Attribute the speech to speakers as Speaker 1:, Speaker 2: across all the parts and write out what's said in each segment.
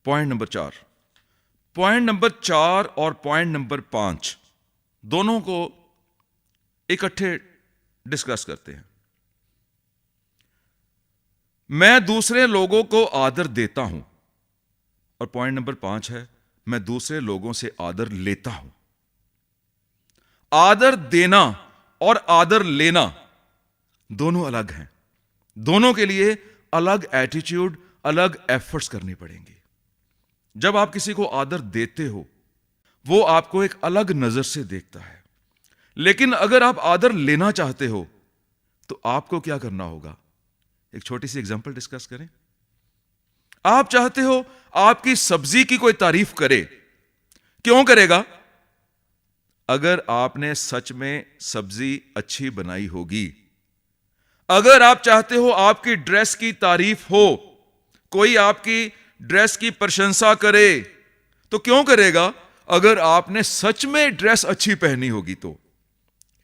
Speaker 1: Point number 4 और point number 5 दोनों को इकट्ठे डिस्कस करते हैं। मैं दूसरे लोगों को आदर देता हूं, और पॉइंट नंबर 5 है मैं दूसरे लोगों से आदर लेता हूं। आदर देना और आदर लेना दोनों अलग हैं। दोनों के लिए अलग एटीट्यूड, अलग एफर्ट्स करनी पड़ेंगी। जब आप किसी को आदर देते हो, वो आपको एक अलग नजर से देखता है। लेकिन अगर आप आदर लेना चाहते हो तो आपको क्या करना होगा? एक छोटी सी एग्जांपल डिस्कस करें। आप चाहते हो आपकी सब्जी की कोई तारीफ करे। क्यों करेगा? अगर आपने सच में सब्जी अच्छी बनाई होगी। अगर आप चाहते हो आपकी ड्रेस की तारीफ हो, कोई आपकी ड्रेस की प्रशंसा करे, तो क्यों करेगा? अगर आपने सच में ड्रेस अच्छी पहनी होगी तो।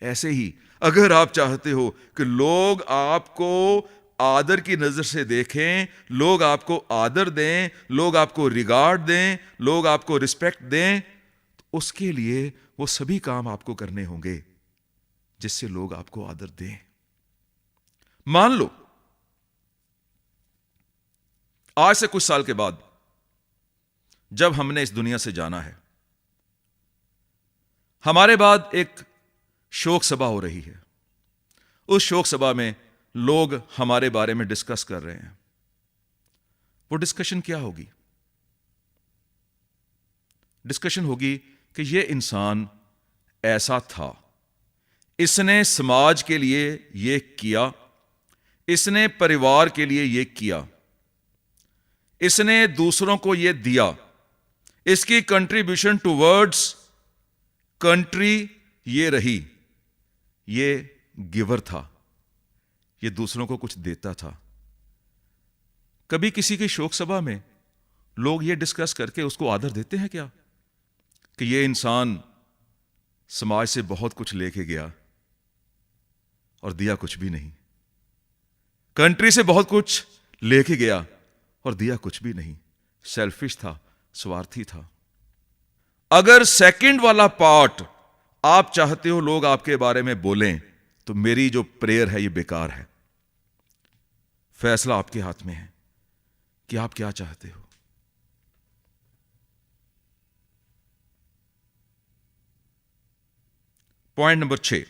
Speaker 1: ऐसे ही अगर आप चाहते हो कि लोग आपको आदर की नजर से देखें, लोग आपको आदर दें, लोग आपको रिगार्ड दें, लोग आपको रिस्पेक्ट दें, तो उसके लिए वो सभी काम आपको करने होंगे जिससे लोग आपको आदर दें। मान लो आज से कुछ साल के बाद जब हमने इस दुनिया से जाना है, हमारे बाद एक शोक सभा हो रही है। उस शोक सभा में लोग हमारे बारे में डिस्कस कर रहे हैं। वो डिस्कशन क्या होगी? डिस्कशन होगी कि ये इंसान ऐसा था, इसने समाज के लिए ये किया, इसने परिवार के लिए ये किया, इसने दूसरों को ये दिया, इसकी कंट्रीब्यूशन टुवर्ड्स कंट्री ये रही, ये गिवर था, ये दूसरों को कुछ देता था। कभी किसी की शोक सभा में लोग ये डिस्कस करके उसको आदर देते हैं क्या कि ये इंसान समाज से बहुत कुछ लेके गया और दिया कुछ भी नहीं, कंट्री से बहुत कुछ लेके गया और दिया कुछ भी नहीं, सेल्फिश था, स्वार्थी था। अगर सेकंड वाला पार्ट आप चाहते हो लोग आपके बारे में बोलें, तो मेरी जो प्रेयर है ये बेकार है। फैसला आपके हाथ में है कि आप क्या चाहते हो। पॉइंट नंबर 6,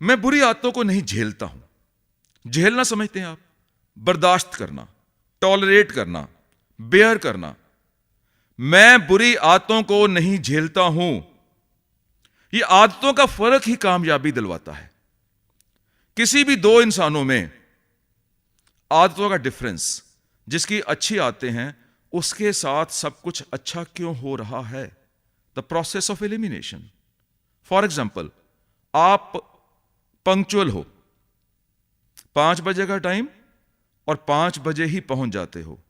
Speaker 1: मैं बुरी आदतों को नहीं झेलता हूं। झेलना समझते हैं आप? बर्दाश्त करना, टॉलरेट करना, बेयर करना। मैं बुरी आदतों को नहीं झेलता हूं। यह आदतों का फर्क ही कामयाबी दिलवाता है। किसी भी दो इंसानों में आदतों का डिफरेंस, जिसकी अच्छी आदतें हैं उसके साथ सब कुछ अच्छा क्यों हो रहा है? The process of elimination. For example, आप पंक्चुअल हो, 5 बजे का टाइम और 5 बजे ही पहुंच जाते हो,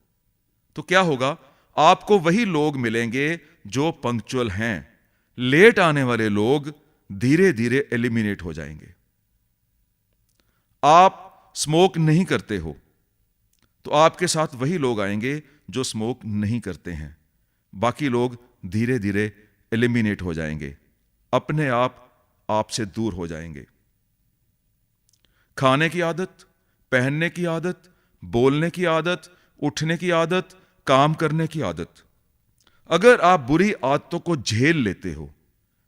Speaker 1: तो क्या होगा? आपको वही लोग मिलेंगे जो पंक्चुअल हैं। लेट आने वाले लोग धीरे धीरे एलिमिनेट हो जाएंगे। आप स्मोक नहीं करते हो तो आपके साथ वही लोग आएंगे जो स्मोक नहीं करते हैं। बाकी लोग धीरे धीरे एलिमिनेट हो जाएंगे, अपने आप आपसे दूर हो जाएंगे। खाने की आदत, पहनने की आदत, बोलने की आदत, उठने की आदत, काम करने की आदत। अगर आप बुरी आदतों को झेल लेते हो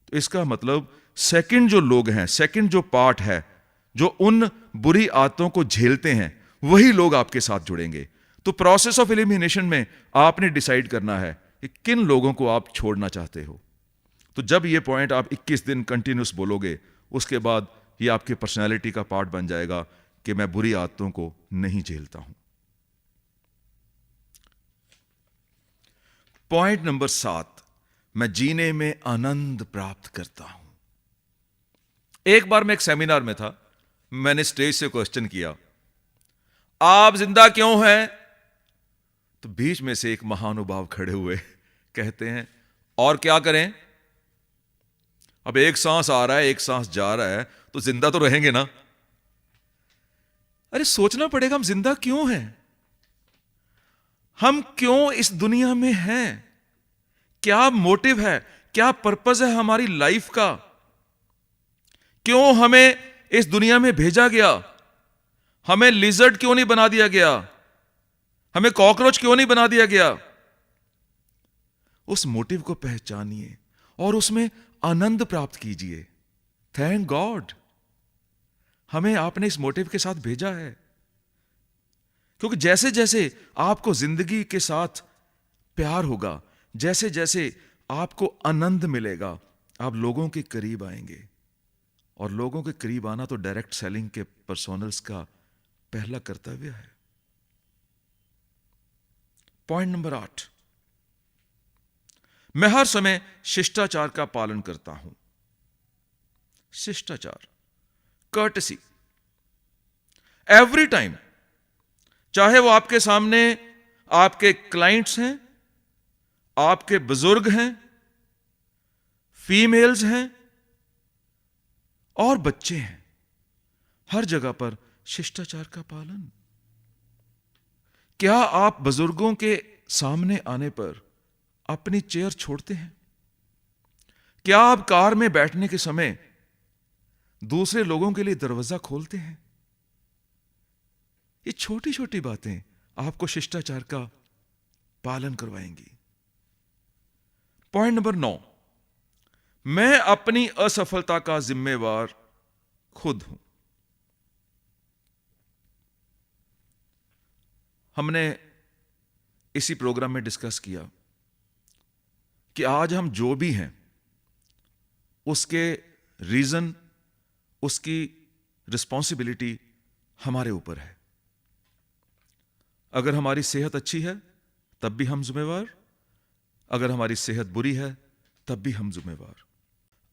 Speaker 1: तो इसका मतलब सेकंड जो लोग हैं, सेकंड जो पार्ट है, जो उन बुरी आदतों को झेलते हैं, वही लोग आपके साथ जुड़ेंगे। तो प्रोसेस ऑफ एलिमिनेशन में आपने डिसाइड करना है कि किन लोगों को आप छोड़ना चाहते हो। तो जब ये पॉइंट आप 21 दिन कंटिन्यूस बोलोगे, उसके बाद ये आपकी पर्सनैलिटी का पार्ट बन जाएगा कि मैं बुरी आदतों को नहीं झेलता हूं। पॉइंट नंबर 7, मैं जीने में आनंद प्राप्त करता हूं। एक बार मैं एक सेमिनार में था, मैंने स्टेज से क्वेश्चन किया, आप जिंदा क्यों हैं? तो बीच में से एक महानुभाव खड़े हुए कहते हैं, और क्या करें? अब एक सांस आ रहा है, एक सांस जा रहा है, तो जिंदा तो रहेंगे ना। अरे सोचना पड़ेगा हम जिंदा क्यों हैं। हम क्यों इस दुनिया में हैं, क्या मोटिव है, क्या पर्पस है हमारी लाइफ का, क्यों हमें इस दुनिया में भेजा गया, हमें लिजर्ड क्यों नहीं बना दिया गया, हमें कॉकरोच क्यों नहीं बना दिया गया। उस मोटिव को पहचानिए और उसमें आनंद प्राप्त कीजिए। थैंक गॉड हमें आपने इस मोटिव के साथ भेजा है, क्योंकि जैसे जैसे आपको जिंदगी के साथ प्यार होगा, जैसे जैसे आपको आनंद मिलेगा, आप लोगों के करीब आएंगे। और लोगों के करीब आना तो डायरेक्ट सेलिंग के पर्सोनल्स का पहला कर्तव्य है। पॉइंट नंबर 8, मैं हर समय शिष्टाचार का पालन करता हूं। शिष्टाचार, कर्टेसी, एवरी टाइम, चाहे वो आपके सामने आपके क्लाइंट्स हैं, आपके बुजुर्ग हैं, फीमेल्स हैं और बच्चे हैं, हर जगह पर शिष्टाचार का पालन। क्या आप बुजुर्गों के सामने आने पर अपनी चेयर छोड़ते हैं? क्या आप कार में बैठने के समय दूसरे लोगों के लिए दरवाजा खोलते हैं? ये छोटी छोटी बातें आपको शिष्टाचार का पालन करवाएंगी। पॉइंट नंबर 9, मैं अपनी असफलता का जिम्मेवार खुद हूं। हमने इसी प्रोग्राम में डिस्कस किया कि आज हम जो भी हैं उसके रीजन, उसकी रिस्पॉन्सिबिलिटी हमारे ऊपर है। अगर हमारी सेहत अच्छी है तब भी हम जिम्मेवार, अगर हमारी सेहत बुरी है तब भी हम जिम्मेवार,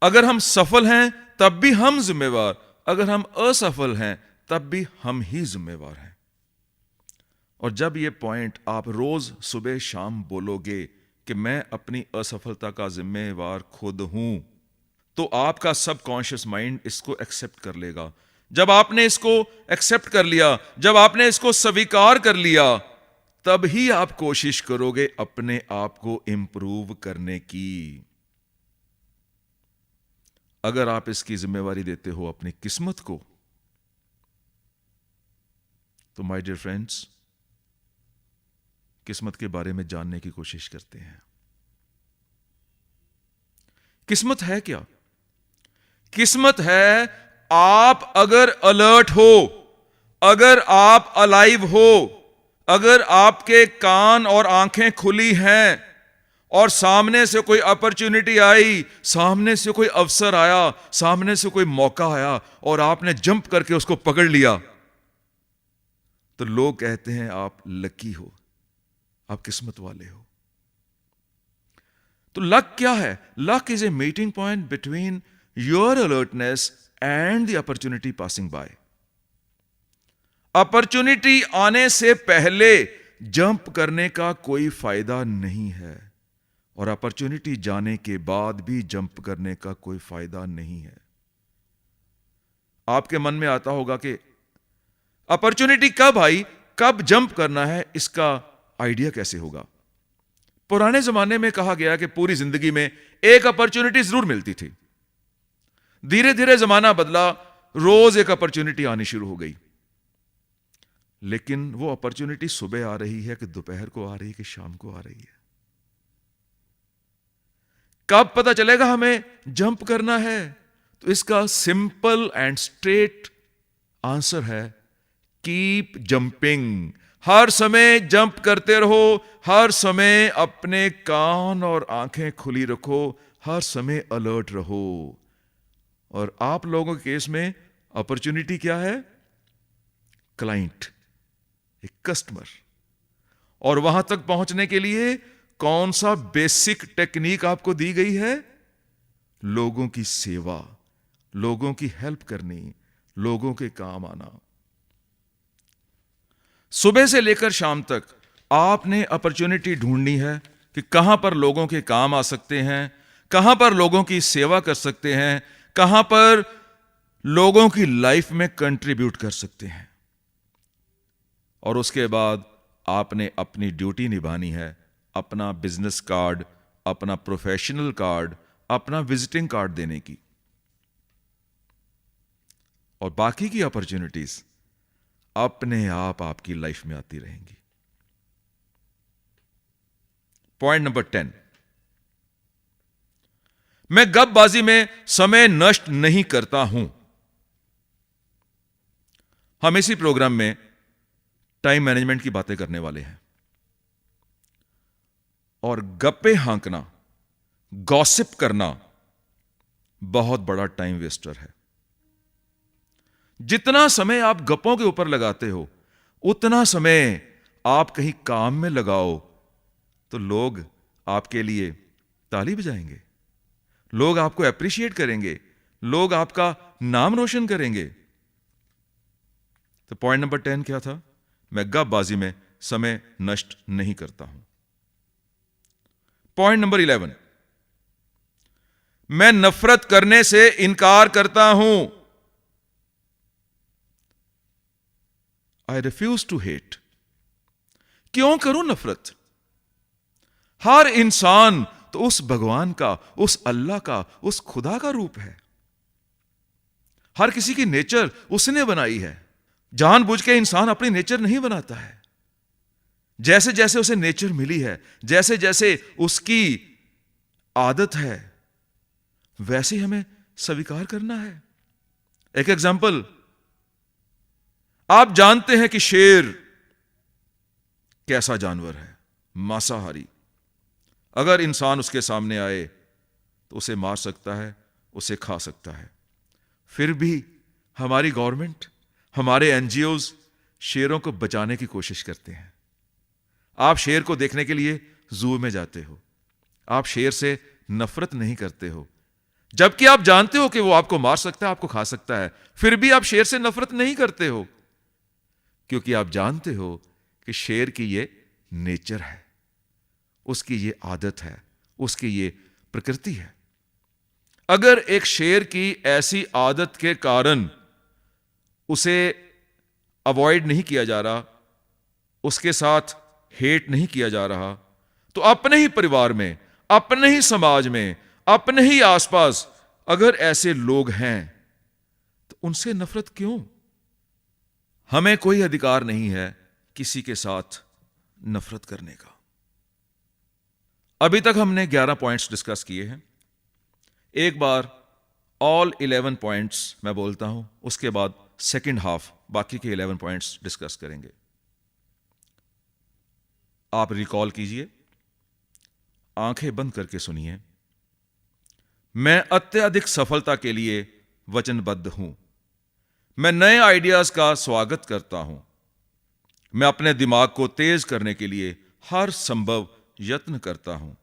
Speaker 1: अगर हम सफल हैं तब भी हम जिम्मेवार, अगर हम असफल हैं तब भी हम ही जिम्मेवार हैं। और जब ये पॉइंट आप रोज सुबह शाम बोलोगे कि मैं अपनी असफलता का जिम्मेवार खुद हूं, तो आपका सबकॉन्शियस माइंड इसको एक्सेप्ट कर लेगा। जब आपने इसको एक्सेप्ट कर लिया, जब आपने इसको स्वीकार कर लिया, तब ही आप कोशिश करोगे अपने आप को इंप्रूव करने की। अगर आप इसकी जिम्मेवारी देते हो अपनी किस्मत को, तो माय डियर फ्रेंड्स, किस्मत के बारे में जानने की कोशिश करते हैं। किस्मत है क्या? किस्मत है आप अगर अलर्ट हो, अगर आप अलाइव हो, अगर आपके कान और आंखें खुली हैं और सामने से कोई अपॉर्चुनिटी आई, सामने से कोई अवसर आया, सामने से कोई मौका आया और आपने जंप करके उसको पकड़ लिया, तो लोग कहते हैं आप लकी हो, आप किस्मत वाले हो। तो लक क्या है? Luck is a meeting point between your alertness and the opportunity passing by. Opportunity आने से पहले जंप करने का कोई फायदा नहीं है, और अपॉर्चुनिटी जाने के बाद भी जंप करने का कोई फायदा नहीं है। आपके मन में आता होगा कि अपॉर्चुनिटी कब आई, कब जंप करना है, इसका आइडिया कैसे होगा? पुराने जमाने में कहा गया कि पूरी जिंदगी में एक अपॉर्चुनिटी जरूर मिलती थी। धीरे धीरे जमाना बदला, रोज एक अपॉर्चुनिटी आनी शुरू हो गई। लेकिन वो अपॉर्चुनिटी सुबह आ रही है कि दोपहर को आ रही है कि शाम को आ रही है? कब पता चलेगा हमें जंप करना है? तो इसका सिंपल एंड स्ट्रेट आंसर है कीप जंपिंग। हर समय जंप करते रहो, हर समय अपने कान और आंखें खुली रखो, हर समय अलर्ट रहो। और आप लोगों के केस में अपॉर्चुनिटी क्या है? क्लाइंट, एक कस्टमर। और वहां तक पहुंचने के लिए कौन सा बेसिक टेक्निक आपको दी गई है? लोगों की सेवा, लोगों की हेल्प करनी, लोगों के काम आना। सुबह से लेकर शाम तक आपने अपॉर्चुनिटी ढूंढनी है कि कहां पर लोगों के काम आ सकते हैं, कहां पर लोगों की सेवा कर सकते हैं, कहां पर लोगों की लाइफ में कंट्रीब्यूट कर सकते हैं। और उसके बाद आपने अपनी ड्यूटी निभानी है, अपना बिजनेस कार्ड, अपना प्रोफेशनल कार्ड, अपना विजिटिंग कार्ड देने की, और बाकी की अपॉर्चुनिटीज अपने आप आपकी लाइफ में आती रहेंगी। पॉइंट नंबर 10, मैं गपबाजी में समय नष्ट नहीं करता हूं। हम इसी प्रोग्राम में टाइम मैनेजमेंट की बातें करने वाले हैं, और गप्पे हाँकना, गॉसिप करना बहुत बड़ा टाइम वेस्टर है। जितना समय आप गप्पों के ऊपर लगाते हो, उतना समय आप कहीं काम में लगाओ तो लोग आपके लिए ताली बजाएंगे, लोग आपको अप्रिशिएट करेंगे, लोग आपका नाम रोशन करेंगे। तो पॉइंट नंबर 10 क्या था? मैं गपबाजी में समय नष्ट नहीं करता हूं। पॉइंट नंबर 11, मैं नफरत करने से इनकार करता हूं। I refuse to hate. क्यों करूं नफरत? हर इंसान तो उस भगवान का, उस अल्लाह का, उस खुदा का रूप है। हर किसी की नेचर उसने बनाई है। जानबूझ के इंसान अपनी नेचर नहीं बनाता है। जैसे जैसे उसे नेचर मिली है, जैसे जैसे उसकी आदत है, वैसे हमें स्वीकार करना है। एक एग्जाम्पल, आप जानते हैं कि शेर कैसा जानवर है, मांसाहारी। अगर इंसान उसके सामने आए तो उसे मार सकता है, उसे खा सकता है। फिर भी हमारी गवर्नमेंट, हमारे एनजीओज शेरों को बचाने की कोशिश करते हैं। आप शेर को देखने के लिए जू में जाते हो, आप शेर से नफरत नहीं करते हो, जबकि आप जानते हो कि वो आपको मार सकता है, आपको खा सकता है। फिर भी आप शेर से नफरत नहीं करते हो, क्योंकि आप जानते हो कि शेर की ये नेचर है, उसकी ये आदत है, उसकी ये प्रकृति है। अगर एक शेर की ऐसी आदत के कारण उसे अवॉइड नहीं किया जा रहा, उसके साथ हेट नहीं किया जा रहा, तो अपने ही परिवार में, अपने ही समाज में, अपने ही आसपास अगर ऐसे लोग हैं तो उनसे नफरत क्यों? हमें कोई अधिकार नहीं है किसी के साथ नफरत करने का। अभी तक हमने 11 पॉइंट्स डिस्कस किए हैं। एक बार ऑल 11 पॉइंट्स मैं बोलता हूं, उसके बाद सेकंड हाफ बाकी के 11 पॉइंट्स डिस्कस करेंगे। आप रिकॉल कीजिए, आंखें बंद करके सुनिए। मैं अत्यधिक सफलता के लिए वचनबद्ध हूं। मैं नए आइडियाज का स्वागत करता हूं। मैं अपने दिमाग को तेज करने के लिए हर संभव यत्न करता हूं।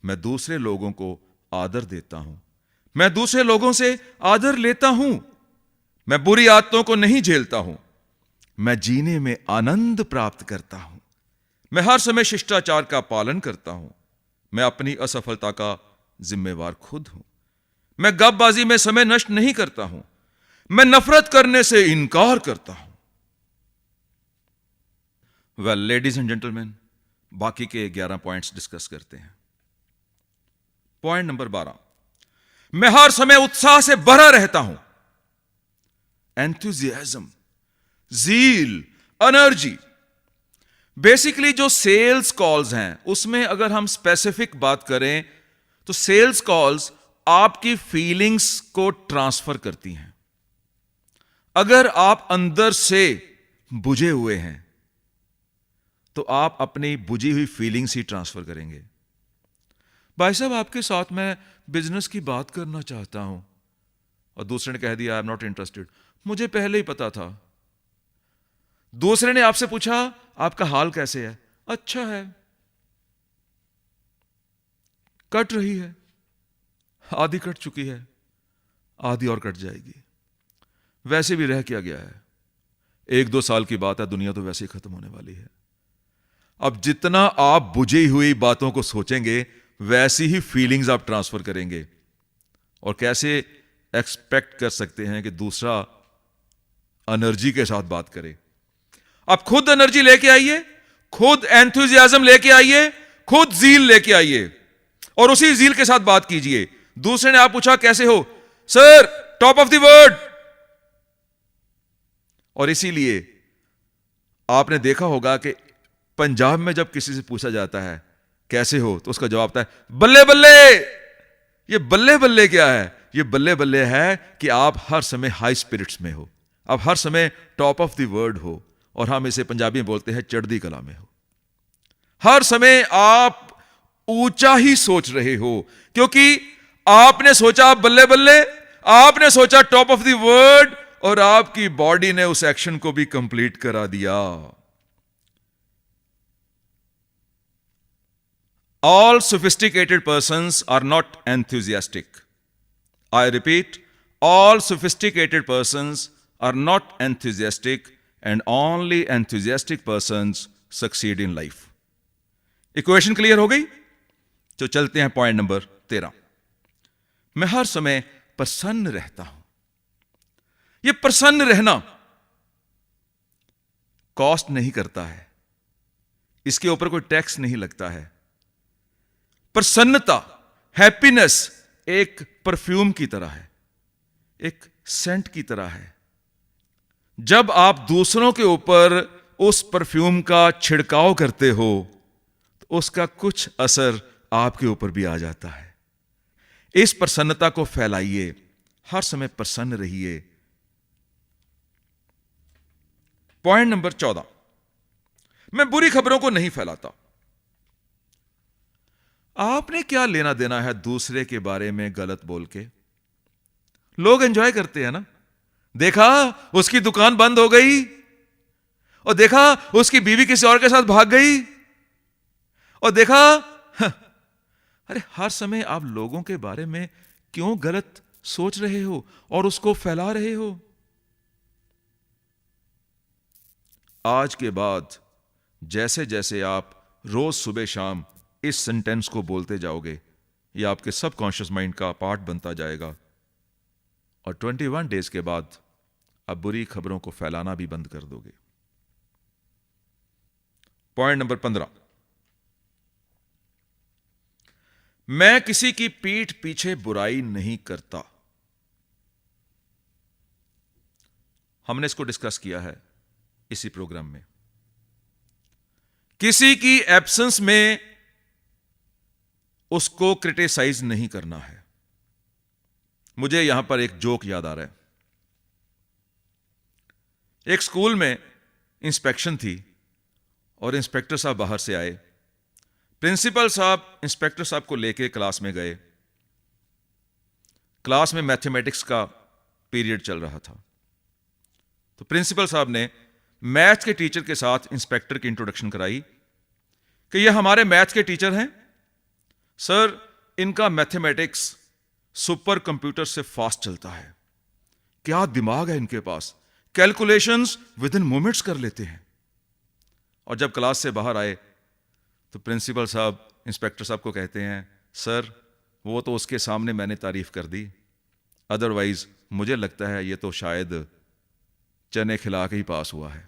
Speaker 1: मैं दूसरे लोगों को आदर देता हूं। मैं दूसरे लोगों से आदर लेता हूं। मैं बुरी आदतों को नहीं झेलता हूं। मैं जीने में आनंद प्राप्त करता हूं। मैं हर समय शिष्टाचार का पालन करता हूं। मैं अपनी असफलता का जिम्मेवार खुद हूं। मैं गपबाजी में समय नष्ट नहीं करता हूं। मैं नफरत करने से इनकार करता हूं। वेल लेडीज एंड जेंटलमैन, बाकी के 11 पॉइंट्स डिस्कस करते हैं। पॉइंट नंबर 12, मैं हर समय उत्साह से भरा रहता हूं। Enthusiasm, zeal, energy. बेसिकली जो सेल्स कॉल्स हैं, उसमें अगर हम स्पेसिफिक बात करें तो सेल्स कॉल्स आपकी फीलिंग्स को ट्रांसफर करती हैं। अगर आप अंदर से बुझे हुए हैं तो आप अपनी बुझी हुई फीलिंग्स ही ट्रांसफर करेंगे। भाई साहब, आपके साथ मैं बिजनेस की बात करना चाहता हूं, और दूसरे ने कह दिया आई एम नॉट इंटरेस्टेड। मुझे पहले ही पता था। दूसरे ने आपसे पूछा आपका हाल कैसे है? अच्छा है। कट रही है, आधी कट चुकी है, आधी और कट जाएगी। वैसे भी रह क्या गया है, 1-2 साल की बात है, दुनिया तो वैसे ही खत्म होने वाली है। अब जितना आप बुझी हुई बातों को सोचेंगे, वैसी ही फीलिंग्स आप ट्रांसफर करेंगे। और कैसे एक्सपेक्ट कर सकते हैं कि दूसरा एनर्जी के साथ बात करे? आप खुद एनर्जी लेके आइए खुद एंथुजियाज्म लेके आइए, खुद जील लेके आइए और उसी जील के साथ बात कीजिए। दूसरे ने आप पूछा कैसे हो, sir top of the world. और इसीलिए आपने देखा होगा कि पंजाब में जब किसी से पूछा जाता है कैसे हो, तो उसका जवाब आता है बल्ले बल्ले। ये बल्ले बल्ले क्या है? ये बल्ले बल्ले है कि आप हर समय हाई स्पिरिट्स में हो, आप हर समय टॉप ऑफ द वर्ल्ड हो, और हम इसे पंजाबी में बोलते हैं चढ़दी कला में हो। हर समय आप ऊंचा ही सोच रहे हो, क्योंकि आपने सोचा बल्ले बल्ले, आपने सोचा टॉप ऑफ द वर्ल्ड, और आपकी बॉडी ने उस एक्शन को भी कंप्लीट करा दिया। All sophisticated persons are not enthusiastic. I repeat, all sophisticated persons are not enthusiastic, and only enthusiastic persons succeed in life. Equation clear हो गई? तो चलते हैं पॉइंट नंबर 13। मैं हर समय प्रसन्न रहता हूं। यह प्रसन्न रहना कॉस्ट नहीं करता है, इसके ऊपर कोई टैक्स नहीं लगता है। प्रसन्नता, हैप्पीनेस एक परफ्यूम की तरह है, एक सेंट की तरह है। जब आप दूसरों के ऊपर उस परफ्यूम का छिड़काव करते हो तो उसका कुछ असर आपके ऊपर भी आ जाता है। इस प्रसन्नता को फैलाइए, हर समय प्रसन्न रहिए। पॉइंट नंबर 14, मैं बुरी खबरों को नहीं फैलाता। आपने क्या लेना देना है दूसरे के बारे में गलत बोल के? लोग एंजॉय करते हैं ना। देखा उसकी दुकान बंद हो गई, और देखा उसकी बीवी किसी और के साथ भाग गई, और देखा अरे हर समय आप लोगों के बारे में क्यों गलत सोच रहे हो और उसको फैला रहे हो? आज के बाद जैसे जैसे आप रोज सुबह शाम इस सेंटेंस को बोलते जाओगे, यह आपके सबकॉन्शियस माइंड का पार्ट बनता जाएगा, और 21 डेज के बाद आप बुरी खबरों को फैलाना भी बंद कर दोगे। पॉइंट नंबर 15, मैं किसी की पीठ पीछे बुराई नहीं करता। हमने इसको डिस्कस किया है इसी प्रोग्राम में। किसी की एब्सेंस में उसको क्रिटिसाइज नहीं करना है। मुझे यहां पर एक जोक याद आ रहा है। एक स्कूल में इंस्पेक्शन थी और इंस्पेक्टर साहब बाहर से आए। प्रिंसिपल साहब इंस्पेक्टर साहब को लेके क्लास में गए। क्लास में मैथमेटिक्स का पीरियड चल रहा था, तो प्रिंसिपल साहब ने मैथ्स के टीचर के साथ इंस्पेक्टर की इंट्रोडक्शन कराई कि ये हमारे मैथ्स के टीचर हैं सर, इनका मैथमेटिक्स सुपर कंप्यूटर से फास्ट चलता है। क्या दिमाग है इनके पास, कैलकुलेशंस विद इन मोमेंट्स कर लेते हैं। और जब क्लास से बाहर आए तो प्रिंसिपल साहब इंस्पेक्टर साहब को कहते हैं, सर वो तो उसके सामने मैंने तारीफ कर दी, अदरवाइज मुझे लगता है ये तो शायद चने खिला के ही पास हुआ है।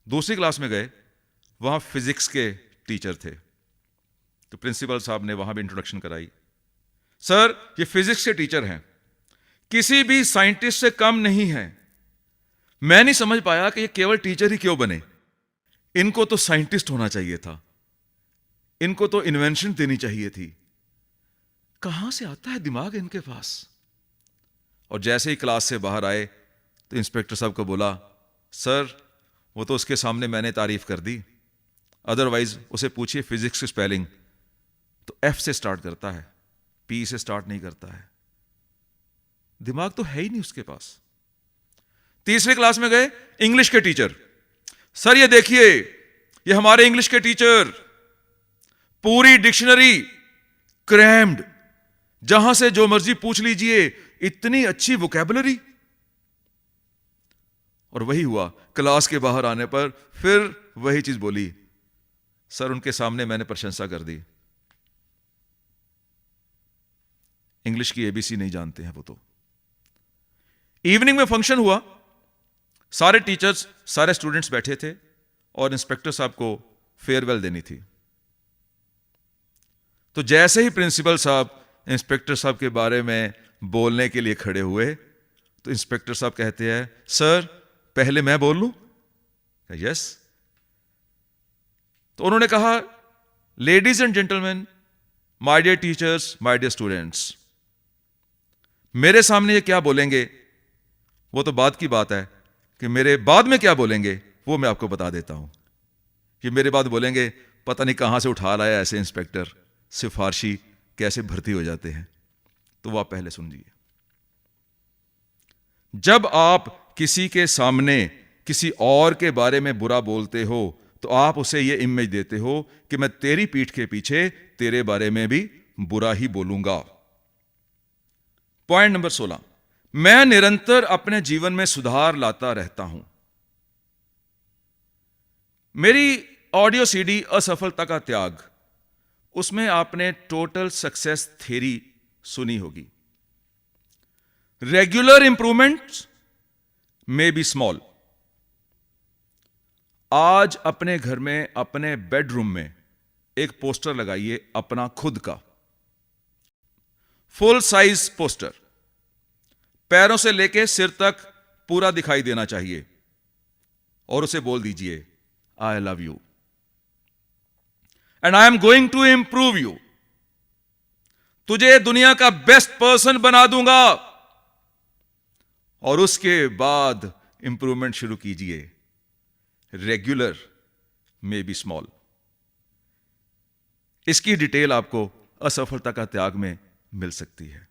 Speaker 1: दूसरी क्लास में गए, वहां फिजिक्स के टीचर थे, तो प्रिंसिपल साहब ने वहां भी इंट्रोडक्शन कराई। सर ये फिजिक्स के टीचर हैं, किसी भी साइंटिस्ट से कम नहीं है। मैं नहीं समझ पाया कि ये केवल टीचर ही क्यों बने, इनको तो साइंटिस्ट होना चाहिए था, इनको तो इन्वेंशन देनी चाहिए थी। कहां से आता है दिमाग इनके पास। और जैसे ही क्लास से बाहर आए तो इंस्पेक्टर साहब को बोला, सर वो तो उसके सामने मैंने तारीफ कर दी, अदरवाइज उसे पूछिए फिजिक्स की स्पेलिंग तो एफ से स्टार्ट करता है, पी से स्टार्ट नहीं करता है। दिमाग तो है ही नहीं उसके पास। तीसरी क्लास में गए, इंग्लिश के टीचर, सर ये देखिए ये हमारे इंग्लिश के टीचर, पूरी डिक्शनरी क्रैम्ड, जहां से जो मर्जी पूछ लीजिए, इतनी अच्छी वोकैबुलरी। और वही हुआ, क्लास के बाहर आने पर फिर वही चीज बोली, सर उनके सामने मैंने प्रशंसा कर दी। इंग्लिश की एबीसी नहीं जानते हैं वो तो। इवनिंग में फंक्शन हुआ, सारे टीचर्स सारे स्टूडेंट्स बैठे थे और इंस्पेक्टर साहब को फेयरवेल देनी थी। तो जैसे ही प्रिंसिपल साहब इंस्पेक्टर साहब के बारे में बोलने के लिए खड़े हुए तो इंस्पेक्टर साहब कहते हैं, सर पहले मैं बोल लूं? यस। तो उन्होंने कहा, ladies and gentleman, my dear teachers, my dear students, मेरे सामने ये क्या बोलेंगे वो तो बाद की बात है, कि मेरे बाद में क्या बोलेंगे वो मैं आपको बता देता हूं। कि मेरे बाद बोलेंगे, पता नहीं कहां से उठा लाया ऐसे इंस्पेक्टर, सिफारशी कैसे भर्ती हो जाते हैं। तो वो आप पहले सुनिए। जब आप किसी के सामने किसी और के बारे में बुरा बोलते हो तो आप उसे यह इमेज देते हो कि मैं तेरी पीठ के पीछे तेरे बारे में भी बुरा ही बोलूंगा। पॉइंट नंबर 16, मैं निरंतर अपने जीवन में सुधार लाता रहता हूं। मेरी ऑडियो सीडी असफलता का त्याग, उसमें आपने टोटल सक्सेस थ्योरी सुनी होगी। Regular improvement may be small. आज अपने घर में, अपने बेडरूम में एक पोस्टर लगाइए अपना खुद का, फुल साइज पोस्टर, पैरों से लेके सिर तक पूरा दिखाई देना चाहिए, और उसे बोल दीजिए, I love you and I am going to improve you. तुझे दुनिया का बेस्ट पर्सन बना दूंगा। और उसके बाद इंप्रूवमेंट शुरू कीजिए। Regular may be small. इसकी डिटेल आपको असफलता का त्याग में मिल सकती है।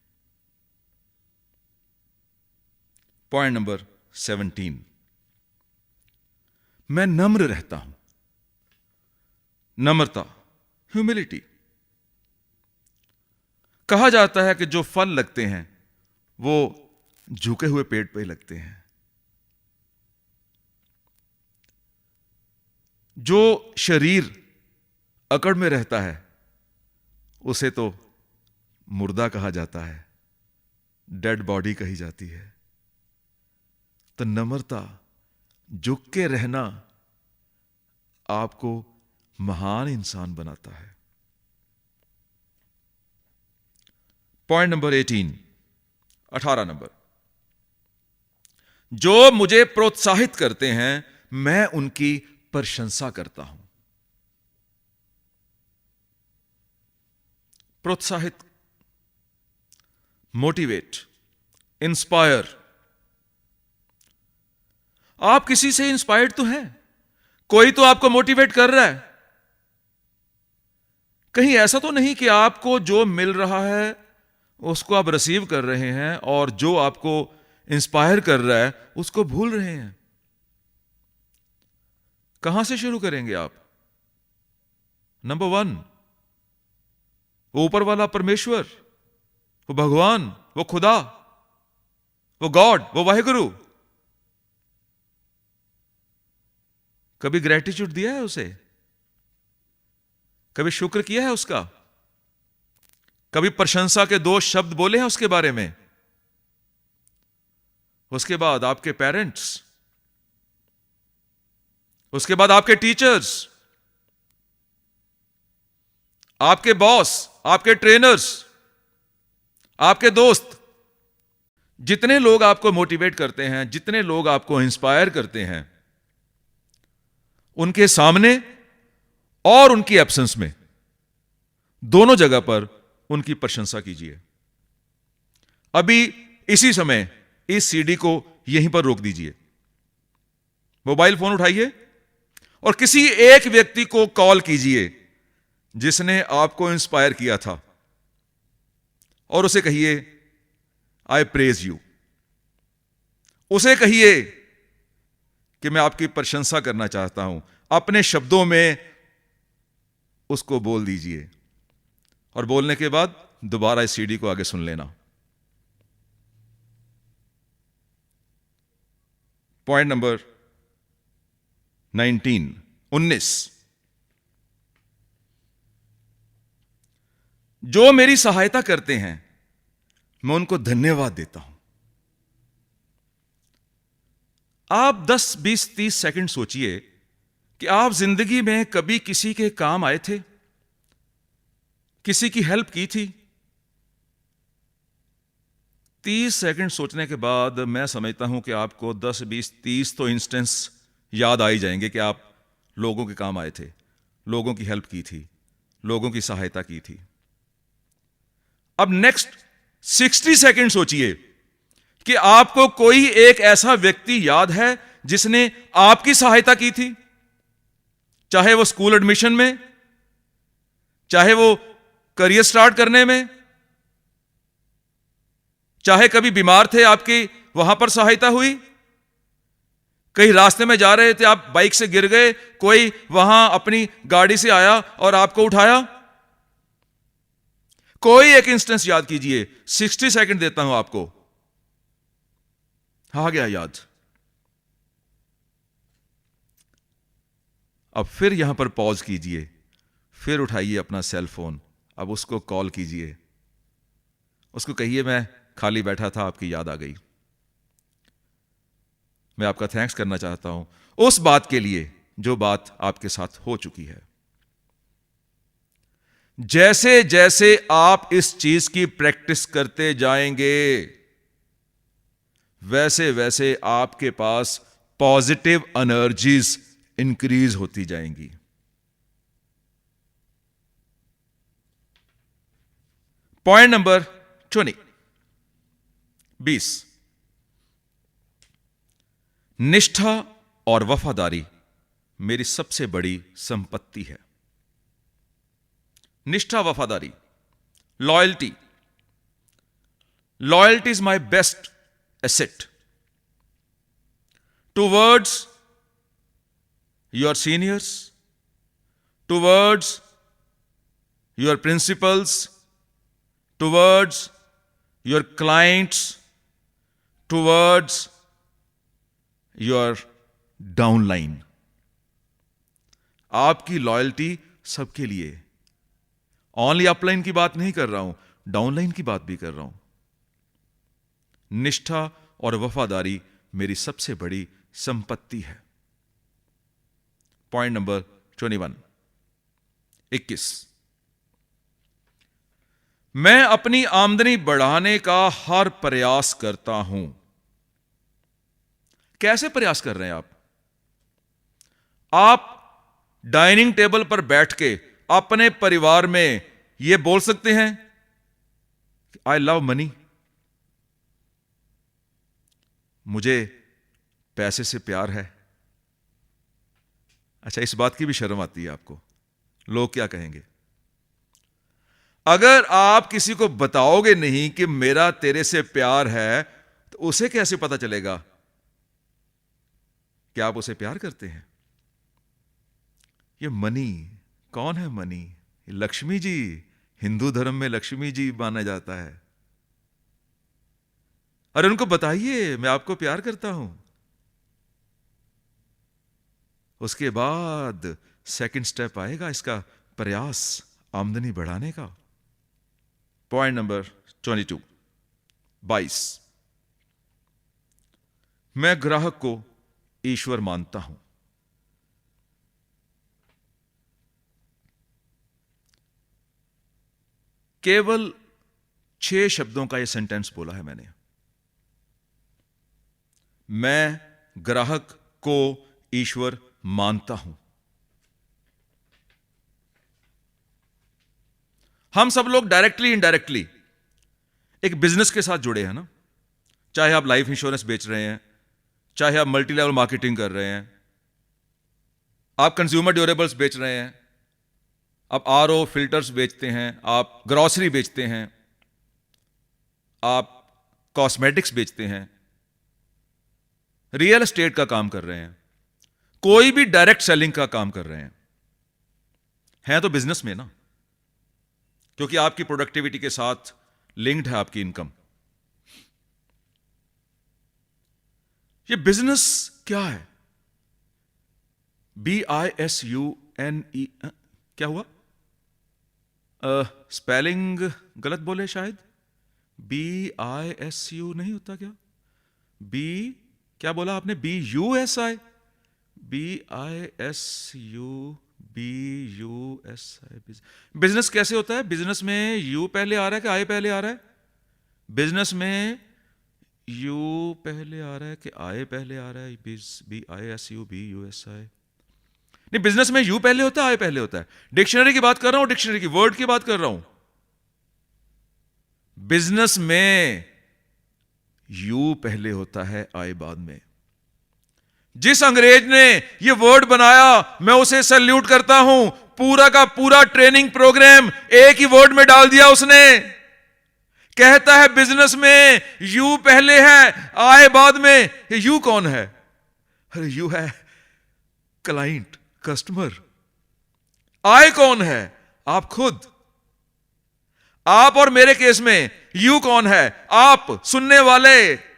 Speaker 1: पॉइंट नंबर 17, मैं नम्र रहता हूं। नम्रता, ह्यूमिलिटी। कहा जाता है कि जो फल लगते हैं वो झुके हुए पेड़ पे लगते हैं। जो शरीर अकड़ में रहता है उसे तो मुर्दा कहा जाता है, डेड बॉडी कही जाती है। तो नम्रता, झुक के रहना आपको महान इंसान बनाता है। पॉइंट नंबर 18 नंबर, जो मुझे प्रोत्साहित करते हैं मैं उनकी प्रशंसा करता हूं। प्रोत्साहित, मोटिवेट, इंस्पायर। आप किसी से इंस्पायर्ड तो हैं, कोई तो आपको मोटिवेट कर रहा है। कहीं ऐसा तो नहीं कि आपको जो मिल रहा है उसको आप रिसीव कर रहे हैं और जो आपको इंस्पायर कर रहा है उसको भूल रहे हैं। कहां से शुरू करेंगे आप? नंबर 1, वो ऊपर वाला परमेश्वर, वो भगवान, वो खुदा, वो गॉड, वो वाहिगुरु। कभी ग्रेटिट्यूड दिया है उसे? कभी शुक्र किया है उसका? कभी प्रशंसा के 2 शब्द बोले हैं उसके बारे में? उसके बाद आपके पेरेंट्स, उसके बाद आपके टीचर्स, आपके बॉस, आपके ट्रेनर्स, आपके दोस्त, जितने लोग आपको मोटिवेट करते हैं, जितने लोग आपको इंस्पायर करते हैं, उनके सामने और उनकी एब्सेंस में, दोनों जगह पर उनकी प्रशंसा कीजिए। अभी इसी समय इस सीडी को यहीं पर रोक दीजिए, मोबाइल फोन उठाइए और किसी एक व्यक्ति को कॉल कीजिए जिसने आपको इंस्पायर किया था, और उसे कहिए, आई प्रेज यू। उसे कहिए कि मैं आपकी प्रशंसा करना चाहता हूं। अपने शब्दों में उसको बोल दीजिए, और बोलने के बाद दोबारा इस सीडी को आगे सुन लेना। पॉइंट नंबर 19, जो मेरी सहायता करते हैं मैं उनको धन्यवाद देता हूं। आप 10, 20, 30 सेकंड सोचिए कि आप जिंदगी में कभी किसी के काम आए थे, किसी की हेल्प की थी? 30 सेकंड सोचने के बाद मैं समझता हूं कि आपको 10, 20, 30 तो इंस्टेंस याद आ ही जाएंगे कि आप लोगों के काम आए थे, लोगों की हेल्प की थी, लोगों की सहायता की थी। अब नेक्स्ट 60 सेकंड सोचिए कि आपको कोई एक ऐसा व्यक्ति याद है जिसने आपकी सहायता की थी, चाहे वो स्कूल एडमिशन में, चाहे वो करियर स्टार्ट करने में, चाहे कभी बीमार थे आपकी वहां पर सहायता हुई, कहीं रास्ते में जा रहे थे आप बाइक से गिर गए, कोई वहां अपनी गाड़ी से आया और आपको उठाया। कोई एक इंस्टेंस याद कीजिए। 60 सेकंड देता हूं आपको। आ गया याद? अब फिर यहां पर पॉज कीजिए, फिर उठाइए अपना सेल फोन, अब उसको कॉल कीजिए, उसको कहिए मैं खाली बैठा था, आपकी याद आ गई। मैं आपका थैंक्स करना चाहता हूं उस बात के लिए जो बात आपके साथ हो चुकी है। जैसे जैसे आप इस चीज की प्रैक्टिस करते जाएंगे, वैसे वैसे आपके पास पॉजिटिव एनर्जीज इंक्रीज होती जाएंगी। Point number 20। निष्ठा और वफादारी मेरी सबसे बड़ी संपत्ति है। निष्ठा, वफादारी, loyalty. Loyalty is my best asset towards your seniors, towards your principles, towards your clients, towards your downline. आपकी लॉयल्टी सबके लिए। ऑनली अपलाइन की बात नहीं कर रहा हूं, डाउनलाइन की बात भी कर रहा हूं। निष्ठा और वफादारी मेरी सबसे बड़ी संपत्ति है। Point number 21। मैं अपनी आमदनी बढ़ाने का हर प्रयास करता हूं। कैसे प्रयास कर रहे हैं आप? आप डाइनिंग टेबल पर बैठ के अपने परिवार में यह बोल सकते हैं, आई लव मनी, मुझे पैसे से प्यार है। अच्छा, इस बात की भी शर्म आती है आपको, लोग क्या कहेंगे? अगर आप किसी को बताओगे नहीं कि मेरा तेरे से प्यार है, तो उसे कैसे पता चलेगा कि आप उसे प्यार करते हैं? ये मनी, कौन है मनी? लक्ष्मी जी। हिंदू धर्म में लक्ष्मी जी माना जाता है। अरे उनको बताइए मैं आपको प्यार करता हूं। उसके बाद सेकंड स्टेप आएगा इसका प्रयास आमदनी बढ़ाने का। Point number 22। मैं ग्राहक को ईश्वर मानता हूं। केवल 6 शब्दों का यह सेंटेंस बोला है मैंने। मैं ग्राहक को ईश्वर मानता हूं। हम सब लोग डायरेक्टली इनडायरेक्टली एक बिजनेस के साथ जुड़े हैं ना। चाहे आप लाइफ इंश्योरेंस बेच रहे हैं, चाहे आप मल्टी लेवल मार्केटिंग कर रहे हैं, आप कंज्यूमर ड्यूरेबल्स बेच रहे हैं, आप आरओ फिल्टर्स बेचते हैं, आप ग्रॉसरी बेचते हैं, आप कॉस्मेटिक्स बेचते हैं, रियल एस्टेट का काम कर रहे हैं, कोई भी डायरेक्ट सेलिंग का काम कर रहे हैं तो बिजनेस में ना, क्योंकि आपकी प्रोडक्टिविटी के साथ लिंक्ड है आपकी इनकम। ये बिजनेस क्या है? BISUNE, क्या हुआ? स्पेलिंग गलत बोले शायद। BISU नहीं होता क्या? बी क्या बोला आपने? BUSI, BISUBUSI। बिजनेस कैसे होता है? बिजनेस में यू पहले आ रहा है कि आई पहले आ रहा है? बिजनेस में यू पहले आ रहा है कि आई पहले आ रहा है? BISUBUSI। नहीं, बिजनेस में यू पहले होता है, आई पहले होता है? डिक्शनरी की बात कर रहा हूं, डिक्शनरी की वर्ड की बात कर रहा हूं। बिजनेस में यू पहले होता है, आई बाद में। जिस अंग्रेज ने यह वर्ड बनाया मैं उसे सैल्यूट करता हूं। पूरा का पूरा ट्रेनिंग प्रोग्राम एक ही वर्ड में डाल दिया उसने। कहता है बिजनेस में यू पहले है, आए बाद में। यू कौन है? अरे यू है क्लाइंट, कस्टमर। आए कौन है? आप खुद। आप और मेरे केस में यू कौन है? आप सुनने वाले।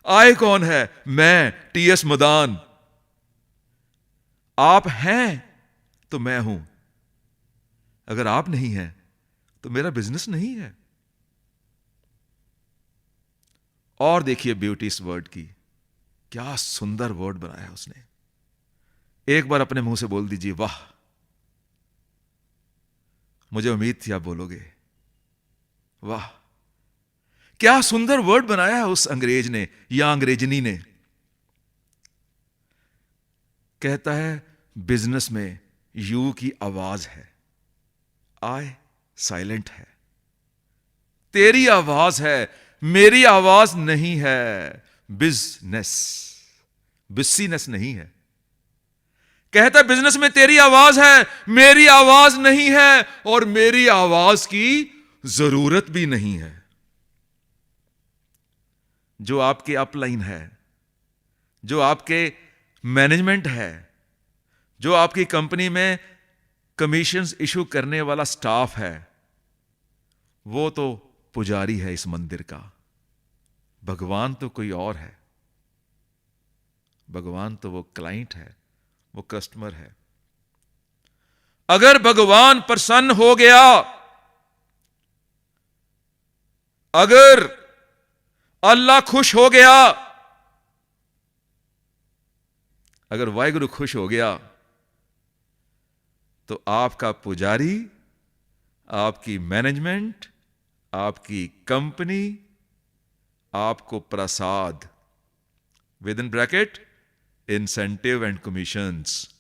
Speaker 1: आए कौन है? मैं, TS मदान। आप हैं तो मैं हूं। अगर आप नहीं हैं तो मेरा बिजनेस नहीं है। और देखिए ब्यूटी इस वर्ड की, क्या सुंदर वर्ड बनाया उसने। एक बार अपने मुंह से बोल दीजिए, वाह। मुझे उम्मीद थी आप बोलोगे, वाह। क्या सुंदर वर्ड बनाया है उस अंग्रेज ने या अंग्रेजनी ने। कहता है बिजनेस में यू की आवाज है, आई साइलेंट है। तेरी आवाज है, मेरी आवाज नहीं है। बिजनेस, बिस्सीनेस नहीं है। कहता है बिजनेस में तेरी आवाज है, मेरी आवाज नहीं है, और मेरी आवाज की जरूरत भी नहीं है। जो आपके अपलाइन है, जो आपके मैनेजमेंट है, जो आपकी कंपनी में कमीशंस इशू करने वाला स्टाफ है, वो तो पुजारी है इस मंदिर का। भगवान तो कोई और है। भगवान तो वो क्लाइंट है, वो कस्टमर है। अगर भगवान प्रसन्न हो गया, अगर अल्लाह खुश हो गया, अगर वाहिगुरु खुश हो गया, तो आपका पुजारी, आपकी मैनेजमेंट, आपकी कंपनी आपको प्रसाद, with in bracket incentive and commissions,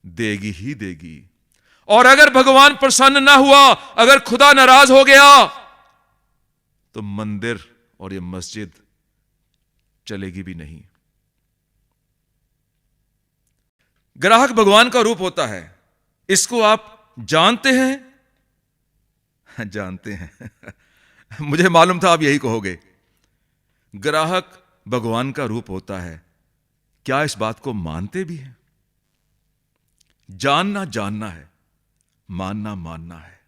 Speaker 1: देगी ही देगी। और अगर भगवान प्रसन्न ना हुआ, अगर खुदा नाराज हो गया, तो मंदिर और ये मस्जिद चलेगी भी नहीं। ग्राहक भगवान का रूप होता है, इसको आप जानते हैं? जानते हैं। मुझे मालूम था आप यही कहोगे। ग्राहक भगवान का रूप होता है। क्या इस बात को मानते भी हैं? जानना जानना है, मानना मानना है।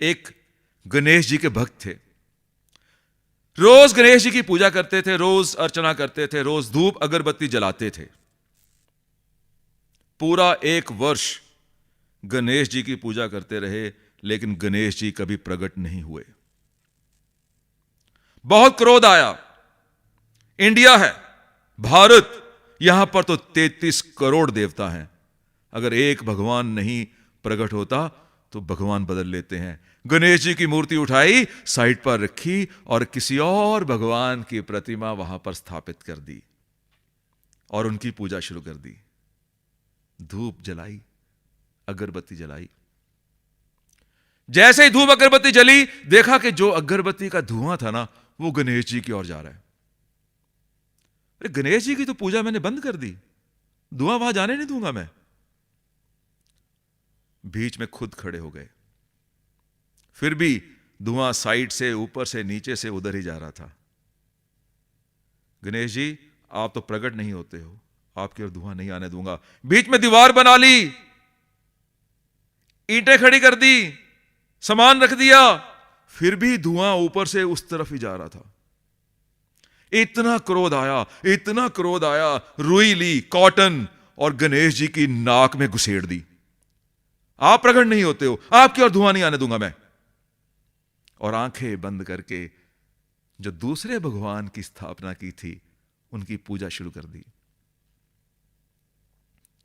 Speaker 1: एक गणेश जी के भक्त थे। रोज गणेश जी की पूजा करते थे, रोज अर्चना करते थे, रोज धूप अगरबत्ती जलाते थे। पूरा 1 वर्ष गणेश जी की पूजा करते रहे, लेकिन गणेश जी कभी प्रकट नहीं हुए। बहुत क्रोध आया। इंडिया है, भारत, यहां पर तो 33 करोड़ देवता हैं। अगर एक भगवान नहीं प्रकट होता तो भगवान बदल लेते हैं। गणेश जी की मूर्ति उठाई, साइड पर रखी और किसी और भगवान की प्रतिमा वहां पर स्थापित कर दी और उनकी पूजा शुरू कर दी। धूप जलाई, अगरबत्ती जलाई। जैसे ही धूप अगरबत्ती जली, देखा कि जो अगरबत्ती का धुआं था ना, वो गणेश जी की ओर जा रहा है। अरे गणेश जी की तो पूजा मैंने बंद कर दी, धुआं वहां जाने नहीं दूंगा मैं। बीच में खुद खड़े हो गए। फिर भी धुआं साइड से, ऊपर से, नीचे से उधर ही जा रहा था। गणेश जी, आप तो प्रकट नहीं होते हो, आपकी ओर धुआं नहीं आने दूंगा। बीच में दीवार बना ली, ईंटें खड़ी कर दी, सामान रख दिया, फिर भी धुआं ऊपर से उस तरफ ही जा रहा था। इतना क्रोध आया, इतना क्रोध आया, रुई ली, कॉटन, और गणेश जी की नाक में घुसेड़ दी। आप प्रकट नहीं होते हो, आपकी ओर धुआं नहीं आने दूंगा मैं। और आंखें बंद करके जो दूसरे भगवान की स्थापना की थी, उनकी पूजा शुरू कर दी।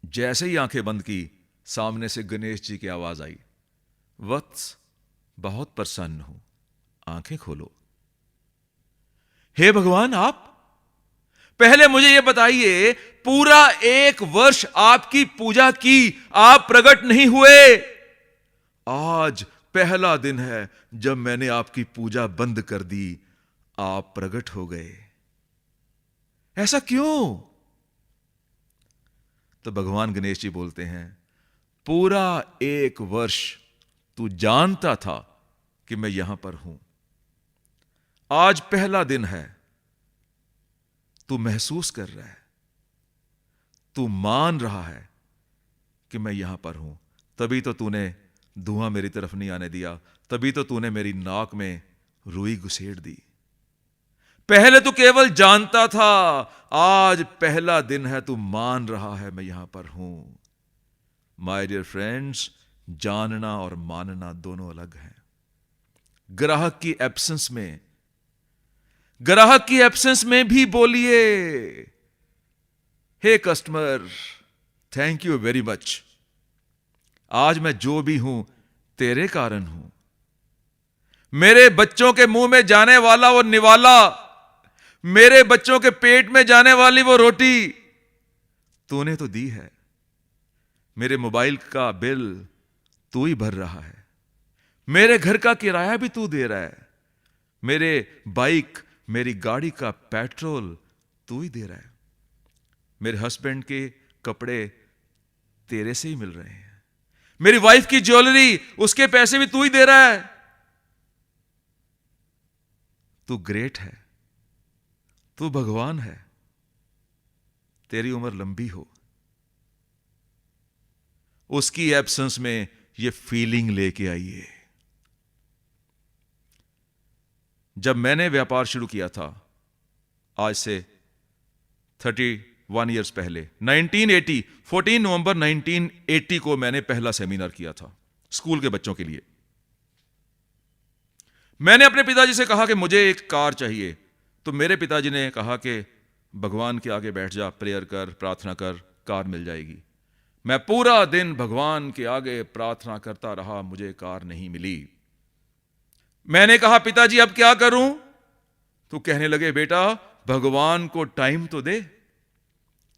Speaker 1: जैसे ही आंखें बंद की, सामने से गणेश जी की आवाज आई, वत्स बहुत प्रसन्न हूं, आंखें खोलो। हे भगवान, आप पहले मुझे यह बताइए, पूरा 1 वर्ष आपकी पूजा की, आप प्रकट नहीं हुए। आज पहला दिन है जब मैंने आपकी पूजा बंद कर दी, आप प्रकट हो गए। ऐसा क्यों? तो भगवान गणेश जी बोलते हैं, पूरा 1 वर्ष तू जानता था कि मैं यहां पर हूं। आज पहला दिन है, तू महसूस कर रहा है, तू मान रहा है कि मैं यहां पर हूं। तभी तो तूने धुआं मेरी तरफ नहीं आने दिया, तभी तो तूने मेरी नाक में रुई घुसेड़ दी। पहले तो केवल जानता था, आज पहला दिन है, तू मान रहा है मैं यहां पर हूं। माय डियर फ्रेंड्स, जानना और मानना दोनों अलग हैं। ग्राहक की एब्सेंस में भी बोलिए, hey customer, thank you very much, आज मैं जो भी हूं तेरे कारण हूं। मेरे बच्चों के मुंह में जाने वाला वो निवाला, मेरे बच्चों के पेट में जाने वाली वो रोटी तूने तो दी है। मेरे मोबाइल का बिल तू ही भर रहा है, मेरे घर का किराया भी तू दे रहा है, मेरे बाइक, मेरी गाड़ी का पेट्रोल तू ही दे रहा है, मेरे हस्बैंड के कपड़े तेरे से ही मिल रहे हैं, मेरी वाइफ की ज्वेलरी, उसके पैसे भी तू ही दे रहा है। तू ग्रेट है, तू भगवान है, तेरी उम्र लंबी हो। उसकी एब्सेंस में ये फीलिंग लेके आइए। जब मैंने व्यापार शुरू किया था, आज से 31 ईयर्स पहले, 14 नवंबर 1980 को मैंने पहला सेमिनार किया था स्कूल के बच्चों के लिए। मैंने अपने पिताजी से कहा कि मुझे एक कार चाहिए, तो मेरे पिताजी ने कहा कि भगवान के आगे बैठ जा, प्रेयर कर, प्रार्थना कर, कार मिल जाएगी। मैं पूरा दिन भगवान के आगे प्रार्थना करता रहा, मुझे कार नहीं मिली। मैंने कहा, पिताजी अब क्या करूं? तो कहने लगे, बेटा भगवान को टाइम तो दे।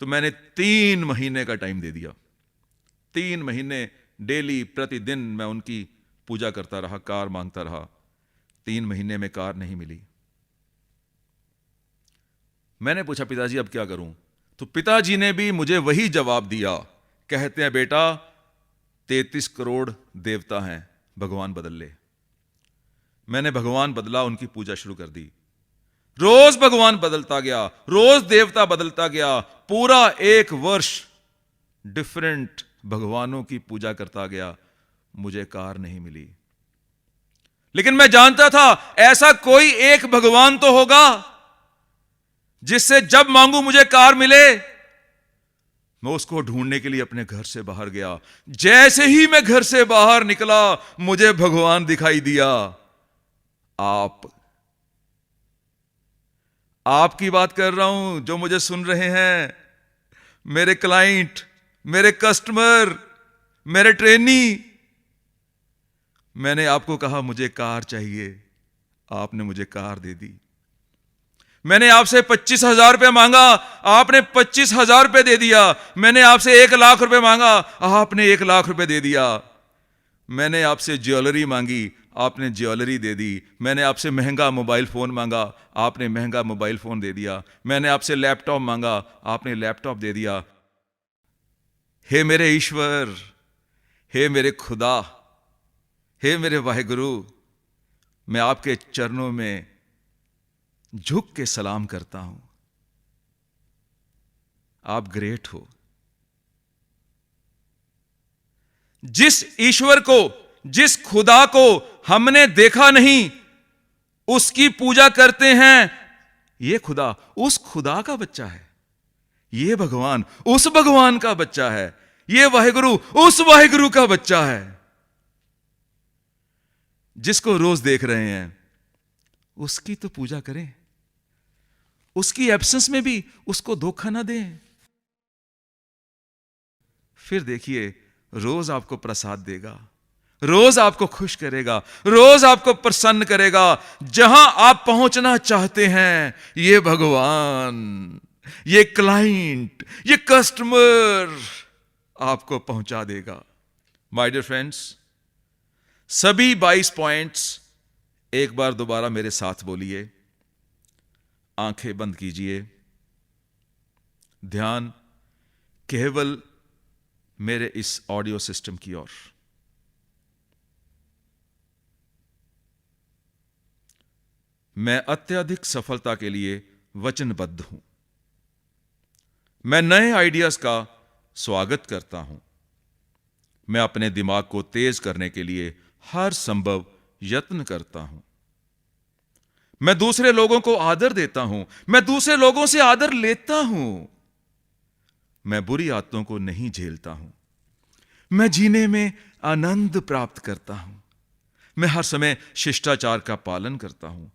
Speaker 1: तो मैंने 3 महीने का टाइम दे दिया। 3 महीने डेली प्रतिदिन मैं उनकी पूजा करता रहा, कार मांगता रहा। 3 महीने में कार नहीं मिली। मैंने पूछा, पिताजी अब क्या करूं? तो पिताजी ने भी मुझे वही जवाब दिया। कहते हैं, बेटा 33 करोड़ देवता हैं, भगवान बदल ले। मैंने भगवान बदला, उनकी पूजा शुरू कर दी। रोज भगवान बदलता गया, रोज देवता बदलता गया। पूरा 1 वर्ष डिफरेंट भगवानों की पूजा करता गया, मुझे कार नहीं मिली। लेकिन मैं जानता था ऐसा कोई एक भगवान तो होगा जिससे जब मांगू मुझे कार मिले। मैं उसको ढूंढने के लिए अपने घर से बाहर गया। जैसे ही मैं घर से बाहर निकला, मुझे भगवान दिखाई दिया। आपकी बात कर रहा हूं, जो मुझे सुन रहे हैं, मेरे क्लाइंट, मेरे कस्टमर, मेरे ट्रेनी। मैंने आपको कहा मुझे कार चाहिए, आपने मुझे कार दे दी। मैंने आपसे 25,000 रुपए मांगा, आपने 25,000 रुपए दे दिया। मैंने आपसे 1 लाख रुपए मांगा, आपने 1 लाख रुपए दे दिया। मैंने आपसे ज्वेलरी मांगी, आपने ज्वेलरी दे दी। मैंने आपसे महंगा मोबाइल फोन मांगा, आपने महंगा मोबाइल फोन दे दिया। मैंने आपसे लैपटॉप मांगा, आपने लैपटॉप दे दिया। हे मेरे ईश्वर, हे मेरे खुदा, हे मेरे वाहिगुरु, मैं आपके चरणों में झुक के सलाम करता हूं। आप ग्रेट हो। जिस ईश्वर को, जिस खुदा को हमने देखा नहीं, उसकी पूजा करते हैं। यह खुदा उस खुदा का बच्चा है, यह भगवान उस भगवान का बच्चा है, यह वाहिगुरु उस वाहिगुरु का बच्चा है। जिसको रोज देख रहे हैं, उसकी तो पूजा करें। उसकी एब्सेंस में भी उसको धोखा ना दें। फिर देखिए, रोज आपको प्रसाद देगा, रोज आपको खुश करेगा, रोज आपको प्रसन्न करेगा। जहां आप पहुंचना चाहते हैं, ये भगवान, ये क्लाइंट, ये कस्टमर आपको पहुंचा देगा। माय डियर फ्रेंड्स, सभी 22 पॉइंट्स एक बार दोबारा मेरे साथ बोलिए। आंखें बंद कीजिए, ध्यान केवल मेरे इस ऑडियो सिस्टम की ओर। मैं अत्यधिक सफलता के लिए वचनबद्ध हूं। मैं नए आइडियाज का स्वागत करता हूं। मैं अपने दिमाग को तेज करने के लिए हर संभव यत्न करता हूं। मैं दूसरे लोगों को आदर देता हूं। मैं दूसरे लोगों से आदर लेता हूं। मैं बुरी आदतों को नहीं झेलता हूं। मैं जीने में आनंद प्राप्त करता हूं। मैं हर समय शिष्टाचार का पालन करता हूं।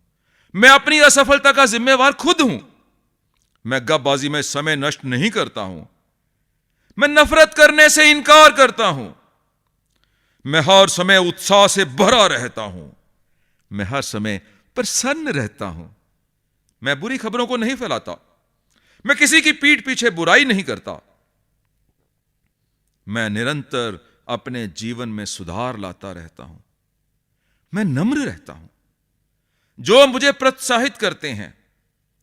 Speaker 1: मैं अपनी असफलता का जिम्मेवार खुद हूं। मैं गपबाजी में समय नष्ट नहीं करता हूं। मैं नफरत करने से इनकार करता हूं। मैं हर समय उत्साह से भरा रहता हूं। मैं हर समय प्रसन्न रहता हूं। मैं बुरी खबरों को नहीं फैलाता। मैं किसी की पीठ पीछे बुराई नहीं करता। मैं निरंतर अपने जीवन में सुधार लाता रहता हूं। मैं नम्र रहता हूं। जो मुझे प्रोत्साहित करते हैं,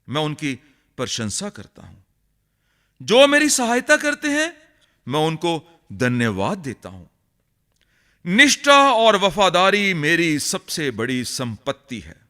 Speaker 1: मैं उनकी प्रशंसा करता हूं। जो मेरी सहायता करते हैं, मैं उनको धन्यवाद देता हूं। निष्ठा और वफादारी मेरी सबसे बड़ी संपत्ति है।